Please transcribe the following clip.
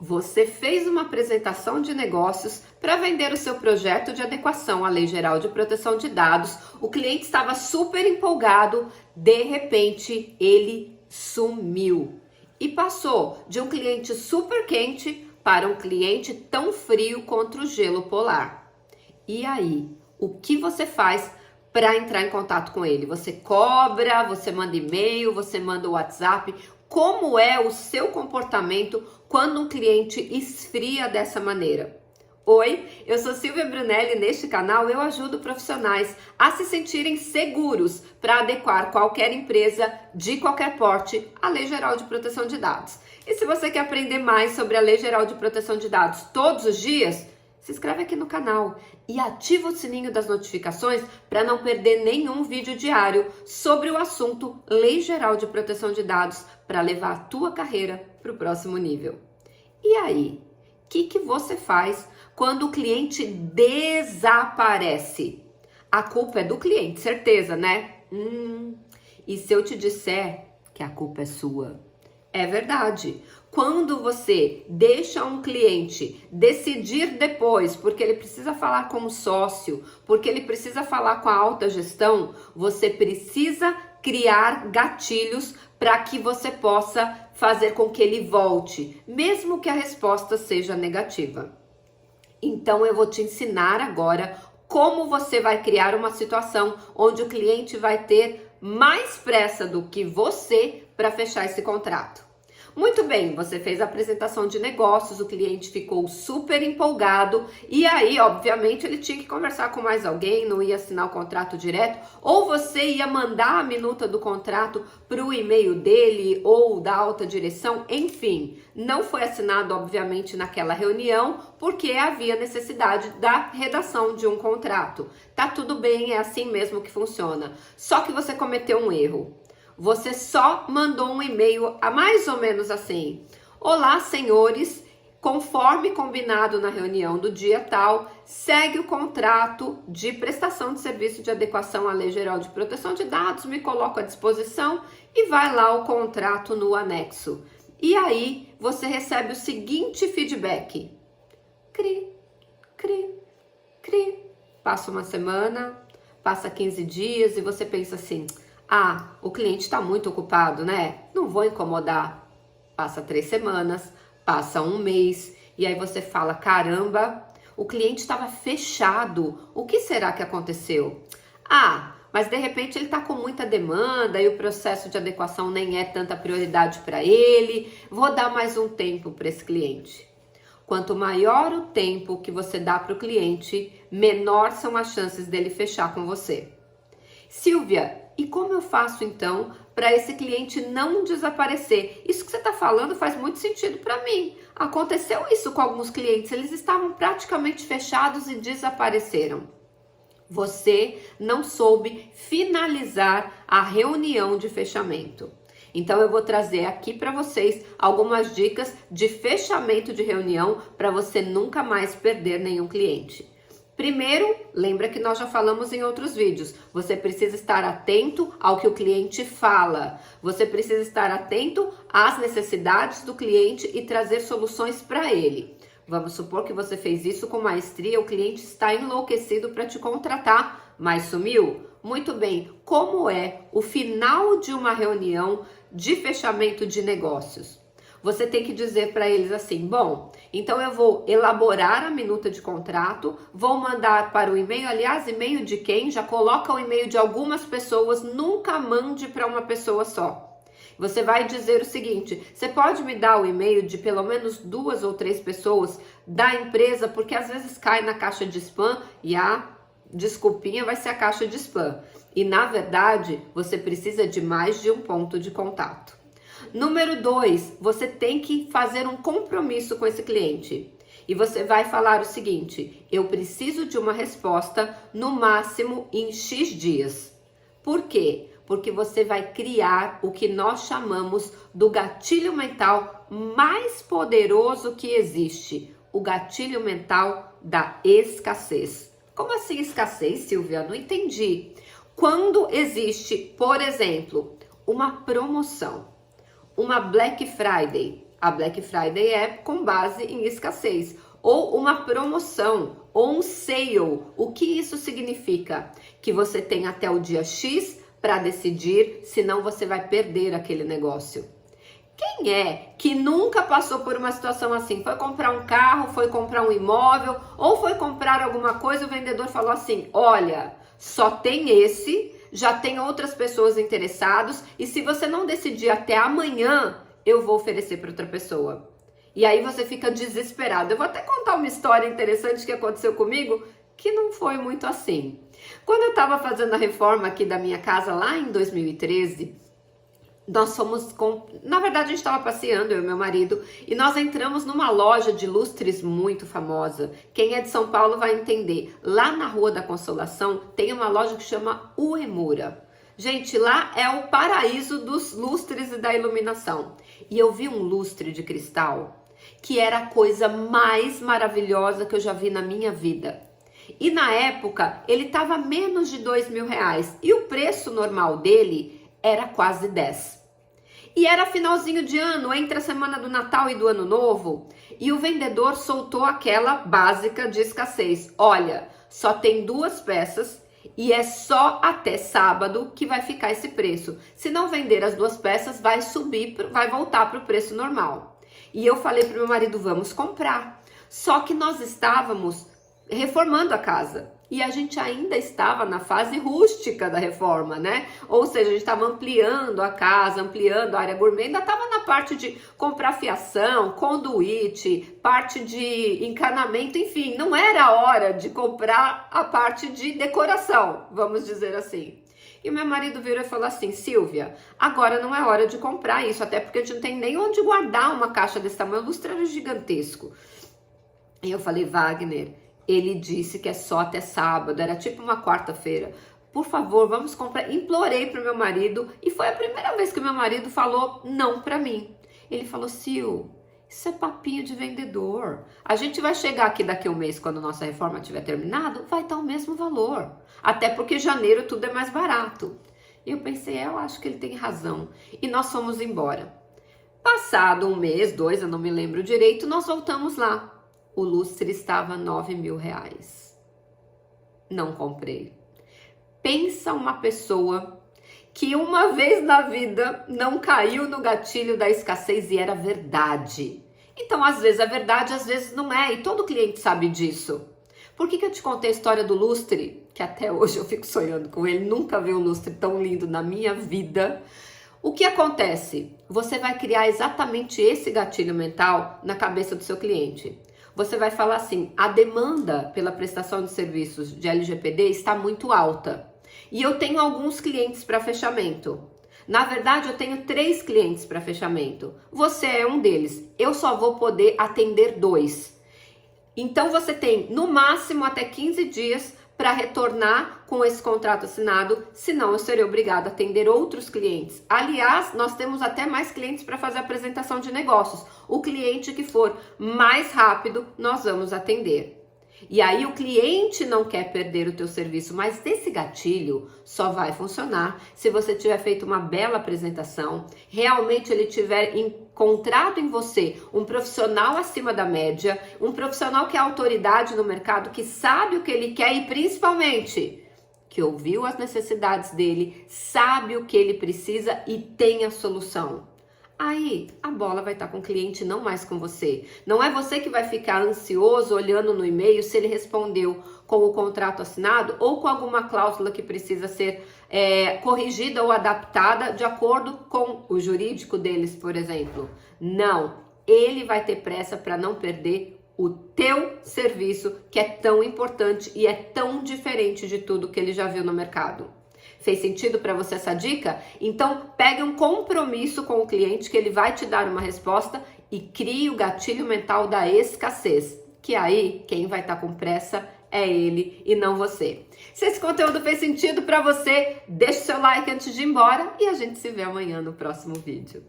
Você fez uma apresentação de negócios para vender o seu projeto de adequação à Lei Geral de Proteção de Dados. O cliente estava super empolgado, de repente ele sumiu e passou de um cliente super quente para um cliente tão frio contra o gelo polar. E aí, o que você faz para entrar em contato com ele? Você cobra, você manda e-mail, você manda WhatsApp? Como é o seu comportamento quando um cliente esfria dessa maneira? Oi, eu sou Silvia Brunelli e neste canal eu ajudo profissionais a se sentirem seguros para adequar qualquer empresa de qualquer porte à Lei Geral de Proteção de Dados. E se você quer aprender mais sobre a Lei Geral de Proteção de Dados todos os dias, se inscreve aqui no canal e ativa o sininho das notificações para não perder nenhum vídeo diário sobre o assunto Lei Geral de Proteção de Dados para levar a tua carreira para o próximo nível. E aí, o que você faz quando o cliente desaparece? A culpa é do cliente, certeza, né? E se eu te disser que a culpa é sua? É verdade. Quando você deixa um cliente decidir depois, porque ele precisa falar com o sócio, porque ele precisa falar com a alta gestão, você precisa criar gatilhos para que você possa fazer com que ele volte, mesmo que a resposta seja negativa. Então eu vou te ensinar agora como você vai criar uma situação onde o cliente vai ter mais pressa do que você para fechar esse contrato. Muito bem, você fez a apresentação de negócios, o cliente ficou super empolgado e aí, obviamente, ele tinha que conversar com mais alguém, não ia assinar o contrato direto, ou você ia mandar a minuta do contrato para o e-mail dele ou da alta direção, enfim, não foi assinado, obviamente, naquela reunião, porque havia necessidade da redação de um contrato. Tá tudo bem, é assim mesmo que funciona. Só que você cometeu um erro. Você só mandou um e-mail a mais ou menos assim: olá, senhores, conforme combinado na reunião do dia tal, segue o contrato de prestação de serviço de adequação à Lei Geral de Proteção de Dados, me coloco à disposição e vai lá o contrato no anexo. E aí você recebe o seguinte feedback: cri, cri, cri. Passa uma semana, passa 15 dias e você pensa assim: ah, o cliente está muito ocupado, né? Não vou incomodar. Passa 3 semanas, passa um mês, e aí você fala: caramba, o cliente estava fechado. O que será que aconteceu? Ah, mas de repente ele está com muita demanda e o processo de adequação nem é tanta prioridade para ele. Vou dar mais um tempo para esse cliente. Quanto maior o tempo que você dá para o cliente, menor são as chances dele fechar com você. Silvia, e como eu faço então para esse cliente não desaparecer? Isso que você está falando faz muito sentido para mim. Aconteceu isso com alguns clientes, eles estavam praticamente fechados e desapareceram. Você não soube finalizar a reunião de fechamento. Então eu vou trazer aqui para vocês algumas dicas de fechamento de reunião para você nunca mais perder nenhum cliente. Primeiro, lembra que nós já falamos em outros vídeos, você precisa estar atento ao que o cliente fala, você precisa estar atento às necessidades do cliente e trazer soluções para ele. Vamos supor que você fez isso com maestria, o cliente está enlouquecido para te contratar, mas sumiu? Muito bem, como é o final de uma reunião de fechamento de negócios? Você tem que dizer para eles assim: bom, então eu vou elaborar a minuta de contrato, vou mandar para o e-mail, aliás, e-mail de quem? Já coloca o e-mail de algumas pessoas, nunca mande para uma pessoa só. Você vai dizer o seguinte: você pode me dar o e-mail de pelo menos 2 ou 3 pessoas da empresa, porque às vezes cai na caixa de spam e a desculpinha vai ser a caixa de spam. E na verdade, você precisa de mais de um ponto de contato. Número 2, você tem que fazer um compromisso com esse cliente. E você vai falar o seguinte: eu preciso de uma resposta no máximo em X dias. Por quê? Porque você vai criar o que nós chamamos do gatilho mental mais poderoso que existe. O gatilho mental da escassez. Como assim escassez, Silvia? Não entendi. Quando existe, por exemplo, uma promoção, uma Black Friday, A Black Friday é com base em escassez, ou uma promoção, ou um sale. O que isso significa? Que você tem até o dia X para decidir, senão você vai perder aquele negócio. Quem é que nunca passou por uma situação assim? Foi comprar um carro, foi comprar um imóvel, ou foi comprar alguma coisa, o vendedor falou assim, olha, só tem esse, já tem outras pessoas interessadas, e se você não decidir até amanhã, eu vou oferecer para outra pessoa. E aí você fica desesperado. Eu vou até contar uma história interessante que aconteceu comigo, que não foi muito assim. Quando eu estava fazendo a reforma aqui da minha casa, lá em 2013, nós fomos na verdade a gente estava passeando, eu e meu marido, e nós entramos numa loja de lustres muito famosa. Quem é de São Paulo vai entender. Lá na Rua da Consolação tem uma loja que chama Uemura. Gente, lá é o paraíso dos lustres e da iluminação. E eu vi um lustre de cristal que era a coisa mais maravilhosa que eu já vi na minha vida. E na época ele estava menos de R$2.000 e o preço normal dele era quase 10. E era finalzinho de ano, entre a semana do Natal e do Ano Novo, e o vendedor soltou aquela básica de escassez. Olha, só tem 2 peças e é só até sábado que vai ficar esse preço. Se não vender as 2 peças, vai subir, vai voltar para o preço normal. E eu falei para o meu marido, vamos comprar. Só que nós estávamos reformando a casa. E a gente ainda estava na fase rústica da reforma, né? Ou seja, a gente estava ampliando a casa, ampliando a área gourmet, ainda estava na parte de comprar fiação, conduíte, parte de encanamento, enfim, não era a hora de comprar a parte de decoração, vamos dizer assim. E o meu marido virou e falou assim, Silvia, agora não é hora de comprar isso, até porque a gente não tem nem onde guardar uma caixa desse tamanho, o lustre era gigantesco. E eu falei, Wagner, ele disse que é só até sábado, era tipo uma quarta-feira. Por favor, vamos comprar. Implorei pro meu marido e foi a primeira vez que meu marido falou não pra mim. Ele falou, Sil, isso é papinho de vendedor. A gente vai chegar aqui daqui a um mês, quando nossa reforma tiver terminado, vai estar o mesmo valor. Até porque janeiro tudo é mais barato. E eu pensei, eu acho que ele tem razão. E nós fomos embora. Passado um mês, 2, eu não me lembro direito, nós voltamos lá. O lustre estava R$9.000. Não comprei. Pensa uma pessoa que uma vez na vida não caiu no gatilho da escassez e era verdade. Então, às vezes é verdade, às vezes não é. E todo cliente sabe disso. Por que eu te contei a história do lustre? Que até hoje eu fico sonhando com ele. Nunca vi um lustre tão lindo na minha vida. O que acontece? Você vai criar exatamente esse gatilho mental na cabeça do seu cliente. Você vai falar assim, a demanda pela prestação de serviços de LGPD está muito alta. E eu tenho alguns clientes para fechamento. Na verdade, eu tenho 3 clientes para fechamento. Você é um deles. Eu só vou poder atender 2. Então, você tem, no máximo, até 15 dias para retornar com esse contrato assinado, senão eu serei obrigada a atender outros clientes. Aliás, nós temos até mais clientes para fazer a apresentação de negócios. O cliente que for mais rápido, nós vamos atender. E aí o cliente não quer perder o teu serviço, mas esse gatilho só vai funcionar se você tiver feito uma bela apresentação, realmente ele tiver encontrado em você um profissional acima da média, um profissional que é autoridade no mercado, que sabe o que ele quer e principalmente que ouviu as necessidades dele, sabe o que ele precisa e tem a solução. Aí a bola vai estar com o cliente, não mais com você. Não é você que vai ficar ansioso olhando no e-mail se ele respondeu com o contrato assinado ou com alguma cláusula que precisa ser corrigida ou adaptada de acordo com o jurídico deles, por exemplo. Não, ele vai ter pressa para não perder o teu serviço, que é tão importante e é tão diferente de tudo que ele já viu no mercado. Fez sentido para você essa dica? Então, pegue um compromisso com o cliente que ele vai te dar uma resposta e crie o gatilho mental da escassez, que aí quem vai estar com pressa é ele e não você. Se esse conteúdo fez sentido para você, deixe seu like antes de ir embora e a gente se vê amanhã no próximo vídeo.